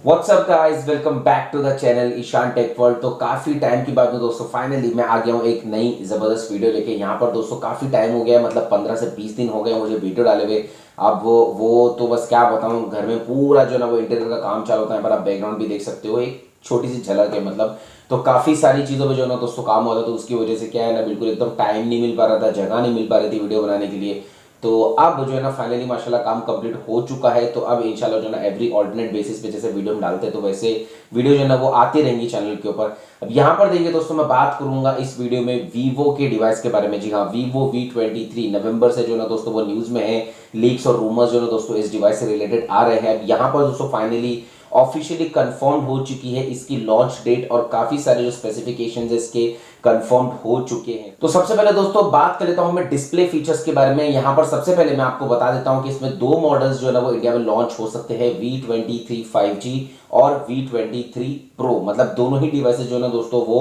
WhatsApp guys, welcome back to the channel Ishan tech world. तो काफी time की बाद में दोस्तों फाइनली मैं आ गया हूँ एक नई जबरदस्त वीडियो लेके। यहाँ पर दोस्तों काफी टाइम हो गया है, मतलब 15 से 20 दिन हो गए मुझे वीडियो डाले हुए। अब वो तो बस क्या बताऊँ, घर में पूरा जो ना वो इंटीरियर का काम चालू होता है। पर आप बैकग्राउंड भी देख सकते हो, एक छोटी सी झलक है मतलब। तो काफी सारी चीजों पे जो ना दोस्तों काम होता है, तो उसकी वजह से क्या है ना, बिल्कुल एकदम टाइम नहीं मिल पा रहा था, जगह नहीं मिल पा रही थी वीडियो बनाने के लिए। तो अब जो है ना फाइनली माशाल्लाह काम कंप्लीट हो चुका है। तो अब इंशाल्लाह जो है ना एवरी ऑल्टरनेट बेसिस पे जैसे वीडियो हम डालते हैं, तो वैसे वीडियो जो है ना वो आती रहेंगी चैनल के ऊपर। अब यहाँ पर देखिए दोस्तों, मैं बात करूंगा इस वीडियो में वीवो के डिवाइस के बारे में। जी हाँ, वीवो V23 नवंबर से जो ना दोस्तों वो न्यूज में है। लीक्स और रूमर्स जो ना दोस्तों इस डिवाइस से रिलेटेड आ रहे हैं। अब यहाँ पर दोस्तों फाइनली ऑफिशियली कंफर्म हो चुकी है इसकी लॉन्च डेट, और काफी सारे जो स्पेसिफिकेशंस है इसके कंफर्म हो चुके हैं। तो सबसे पहले दोस्तों बात कर लेता हूं मैं डिस्प्ले फीचर्स के बारे में। यहां पर सबसे पहले मैं आपको बता देता हूं कि इसमें दो मॉडल्स जो है ना वो इंडिया में लॉन्च हो सकते हैं, V23 5G और V23 Pro। मतलब दोनों ही डिवाइसेस जो है ना दोस्तों वो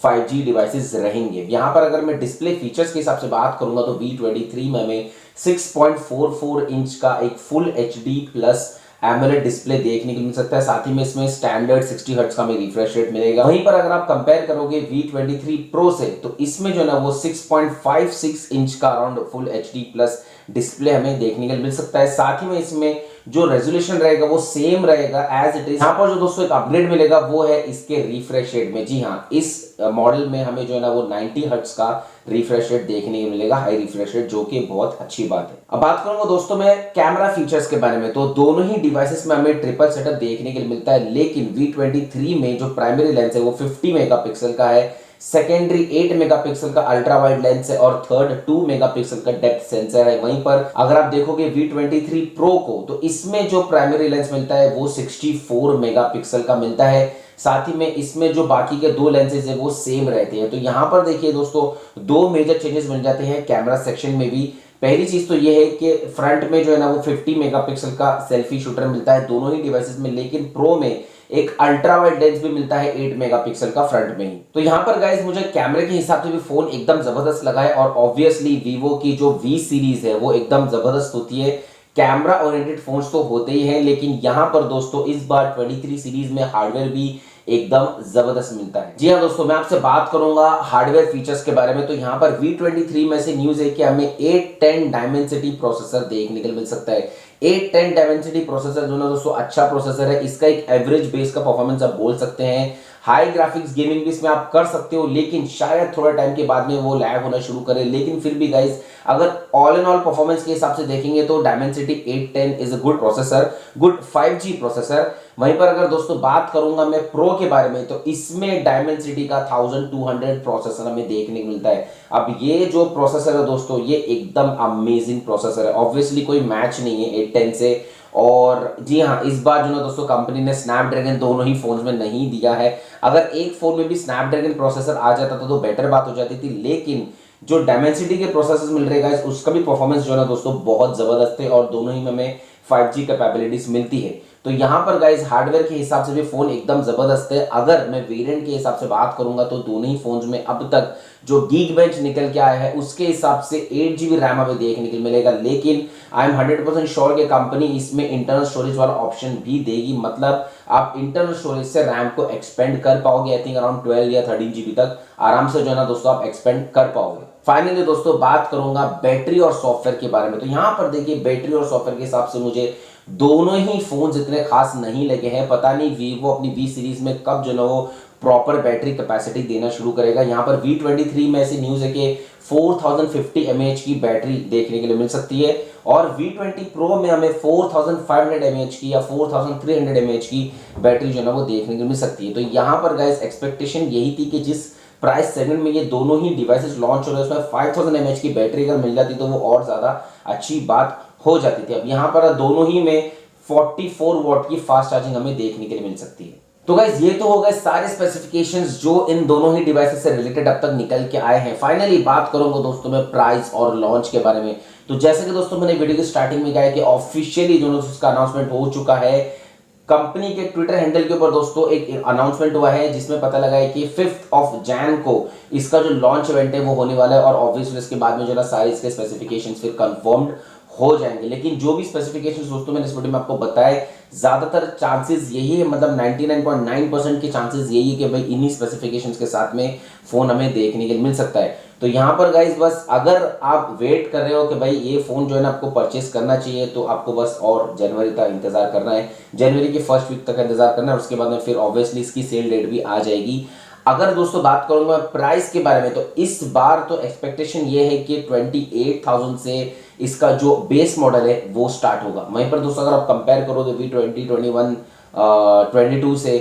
5G डिवाइसेस रहेंगे। यहां पर अगर मैं डिस्प्ले फीचर्स के हिसाब से बात करूंगा तो V23 में हमें 6.44 इंच का एक full HD plus AMOLED display देखने को मिल सकता है। साथ ही में इसमें स्टैंडर्ड 60 हर्ट्ज का रिफ्रेश रेट मिलेगा। वहीं पर अगर आप कंपेयर करोगे V23 Pro से, तो इसमें जो है ना वो 6.56 इंच का around full HD plus display हमें देखने को मिल सकता है। साथ ही में इसमें जो रेजोल्यूशन रहेगा वो सेम रहेगा एज इट इज। यहाँ पर जो दोस्तों एक अपग्रेड मिलेगा वो है इसके रिफ्रेश रेट में। जी हाँ, इस मॉडल में हमें जो है ना वो 90 हर्ट्ज का रिफ्रेश रेट देखने को मिलेगा, हाई रिफ्रेश रेट, जो कि बहुत अच्छी बात है। अब बात करूंगा दोस्तों मैं कैमरा फीचर्स के बारे में। तो दोनों ही डिवाइसेस में हमें ट्रिपल सेटअप देखने के लिए मिलता है, लेकिन V23 में जो प्राइमरी लेंस है वो 50 मेगापिक्सल का है, सेकेंडरी 8 मेगापिक्सल का अल्ट्रा वाइड लेंस है, और थर्ड 2 मेगापिक्सल का डेप्थ सेंसर है। वहीं पर अगर आप देखोगे V23 Pro को, तो इसमें जो प्राइमरी लेंस मिलता है वो 64 मेगापिक्सल का मिलता है। साथ ही में इसमें जो बाकी के दो लेंसेज है वो सेम रहते हैं। तो यहां पर देखिए दोस्तों, दो मेजर चेंजेस मिल जाते हैं कैमरा सेक्शन में भी। पहली चीज तो ये है कि फ्रंट में जो है ना वो 50 मेगापिक्सल का सेल्फी शूटर मिलता है दोनों ही डिवाइसेस में, लेकिन प्रो में एक अल्ट्रा वाइड लेंस भी मिलता है 8 मेगापिक्सल का फ्रंट में ही। तो यहाँ पर गाइस मुझे कैमरे के हिसाब से भी फोन एकदम जबरदस्त लगा है, और ऑब्वियसली वीवो की जो V सीरीज है वो एकदम जबरदस्त होती है। कैमरा ओरिएंटेड फोन्स तो होते ही हैं, लेकिन यहां पर दोस्तों इस बार 23 सीरीज में हार्डवेयर भी एकदम जबरदस्त मिलता है। जी हाँ दोस्तों, मैं आपसे बात करूंगा हार्डवेयर फीचर्स के बारे में। तो यहाँ पर V23 में से न्यूज है कि हमें 810 डायमेंसिटी प्रोसेसर देखने को मिल सकता है। 810 डायमेंसिटी प्रोसेसर जो ना दोस्तों अच्छा प्रोसेसर है। इसका एक एवरेज बेस का परफॉर्मेंस आप बोल सकते हैं। हाई ग्राफिक्स गेमिंग भी इसमें आप कर सकते हो, लेकिन शायद थोड़ा टाइम के बाद में वो लैग होना शुरू करे। लेकिन फिर भी गाइस, अगर ऑल इन ऑल परफॉर्मेंस के हिसाब से देखेंगे तो Dimensity 810 is a good processor, good 5G processor. वहीं पर अगर दोस्तों बात करूंगा मैं प्रो के बारे में, तो इसमें डायमेंसिटी का 1200 प्रोसेसर हमें देखने को मिलता है। अब ये जो प्रोसेसर है दोस्तों, ये एकदम अमेजिंग प्रोसेसर है। ऑब्वियसली कोई मैच नहीं है 810 से। और जी हाँ, इस बार जो ना दोस्तों कंपनी ने स्नैपड्रैगन दोनों ही फोन्स में नहीं दिया है। अगर एक फोन में भी स्नैपड्रैगन प्रोसेसर आ जाता तो बेटर बात हो जाती थी, लेकिन जो डायमेंसिटी के प्रोसेसर मिल रहे हैं उसका भी परफॉर्मेंस जो है ना दोस्तों बहुत जबरदस्त है, और दोनों ही में हमें 5G कैपेबिलिटीज मिलती है। तो यहाँ पर गाइस हार्डवेयर के हिसाब से भी फोन एकदम जबरदस्त है। अगर मैं वेरिएंट के हिसाब से बात करूंगा तो दोनों ही फोन्स में अब तक जो गीक बेंच निकल के आया है उसके हिसाब से 8GB रैम हमें देखने को मिलेगा, लेकिन आई एम 100% श्योर कि कंपनी इसमें इंटरनल स्टोरेज वाला ऑप्शन भी देगी। मतलब आप इंटरनल स्टोरेज से रैम को एक्सपेंड कर पाओगे। आई थिंक अराउंड 12 या 13GB तक आराम से जो है ना दोस्तों आप एक्सपेंड कर पाओगे। फाइनली दोस्तों बात करूंगा बैटरी और सॉफ्टवेयर के बारे में। तो यहां पर देखिए बैटरी और सॉफ्टवेयर के हिसाब से मुझे दोनों ही फोन इतने खास नहीं लगे हैं। पता नहीं वीवो अपनी V सीरीज में कब जो ना वो प्रॉपर बैटरी कैपेसिटी देना शुरू करेगा। यहाँ पर V23 में ऐसी न्यूज है कि 4050 mAh की बैटरी देखने के लिए मिल सकती है, और V20 Pro में हमें 4500 mAh की या 4300 mAh की बैटरी जो ना वो देखने को मिल सकती है। तो यहाँ पर गाइस एक्सपेक्टेशन यही थी कि जिस प्राइस सेगमेंट में ये दोनों ही डिवाइसेस लॉन्च हो रहे हैं उसमें 5000 mAh की बैटरी अगर मिल जाती तो वो और ज्यादा अच्छी बात हो जाती थी। अब यहाँ पर दोनों ही में 44 वॉट की फास्ट चार्जिंग हमें देखने के लिए मिल सकती है। तो गाइस ये तो हो गए सारे स्पेसिफिकेशंस जो इन दोनों ही डिवाइसेस से रिलेटेड अब तक निकल के आए हैं। फाइनली बात करूंगा दोस्तों मैं प्राइस और लॉन्च के बारे में। तो जैसे कि दोस्तों मैंने वीडियो की स्टार्टिंग में कहा है कि ऑफिशियली दोनों उसका अनाउंसमेंट हो चुका है। कंपनी के ट्विटर हैंडल के ऊपर दोस्तों एक अनाउंसमेंट हुआ है जिसमें पता लगा है कि 5 जनवरी को इसका जो लॉन्च इवेंट है वो होने वाला है और ऑब्वियसली इसके बाद में जो ना सारे इसके स्पेसिफिकेशंस फिर कंफर्म्ड हो जाएंगे। लेकिन जो भी स्पेसिफिकेशंस दोस्तों मैंने इस वीडियो में आपको बताए, ज्यादातर चांसेस यही है, मतलब 99.9% के चांसेस यही है कि भाई इन्हीं स्पेसिफिकेशंस के साथ में फोन हमें देखने के लिए मिल सकता है। तो यहाँ पर गाइस बस अगर आप वेट कर रहे हो कि भाई ये फोन जो है ना आपको परचेस करना चाहिए, तो आपको बस और जनवरी तक इंतजार करना है, जनवरी के फर्स्ट वीक तक इंतजार करना है, उसके बाद में फिर ऑब्वियसली इसकी सेल डेट भी आ जाएगी। अगर दोस्तों बात करूंगा प्राइस के बारे में, तो इस बार तो एक्सपेक्टेशन ये है कि 28,000 से इसका जो बेस मॉडल है वो स्टार्ट होगा। वहीं पर दोस्तों अगर आप कंपेयर करो तो V20, 21, 22 से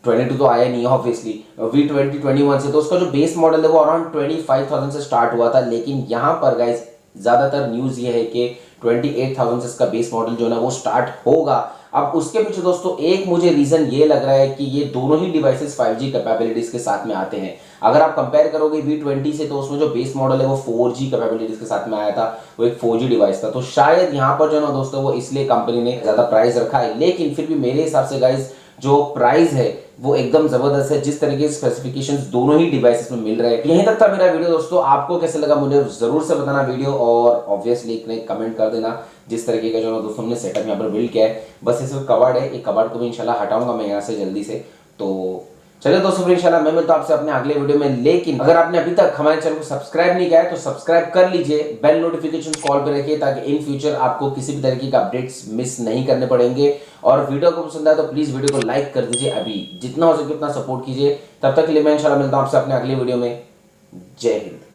22 तो आया नहीं है ऑब्वियसली, V20, 21 से, तो उसका जो बेस मॉडल है वो अराउंड 25,000 से स्टार्ट हुआ था। लेकिन यहाँ पर गाइस ज्यादातर न्यूज ये है कि 28,000 से इसका बेस मॉडल जो है ना वो स्टार्ट होगा। अब उसके पीछे दोस्तों एक मुझे रीजन ये लग रहा है कि ये दोनों ही डिवाइसेस 5G कैपेबिलिटीज के साथ में आते हैं। अगर आप कंपेयर करोगे V20 से, तो उसमें जो बेस मॉडल है वो 4G कैपेबिलिटीज के साथ में आया था, वो एक 4G डिवाइस था। तो शायद यहाँ पर जो है ना दोस्तों वो इसलिए कंपनी ने ज्यादा प्राइस रखा है। लेकिन फिर भी मेरे हिसाब से गाइस जो प्राइस है वो एकदम जबरदस्त है, जिस तरीके से स्पेसिफिकेशंस दोनों ही डिवाइसेस में मिल रहे हैं। यहीं तक था मेरा वीडियो दोस्तों, आपको कैसे लगा मुझे जरूर से बताना वीडियो, और ऑब्वियसली एक कमेंट कर देना। जिस तरीके का जो दोस्तों हमने सेटअप यहाँ पर बिल्ड किया है, बस इसमें कवर्ड है, एक कवर्ड को भी इंशाल्लाह हटाऊंगा मैं यहाँ से जल्दी से। तो चलिए दोस्तों फिर इंशाल्लाह मैं मिलता हूं आपसे अपने अगले वीडियो में। लेकिन अगर आपने अभी तक हमारे चैनल को सब्सक्राइब नहीं किया है तो सब्सक्राइब कर लीजिए, बेल नोटिफिकेशन कॉल पे रखिए, ताकि इन फ्यूचर आपको किसी भी तरीके का अपडेट्स मिस नहीं करने पड़ेंगे। और वीडियो को पसंद आए तो प्लीज वीडियो को लाइक कर दीजिए, अभी जितना हो सके उतना सपोर्ट कीजिए। तब तक के लिए मैं इंशाल्लाह मिलता हूं आपसे अपने अगले वीडियो में। जय हिंद।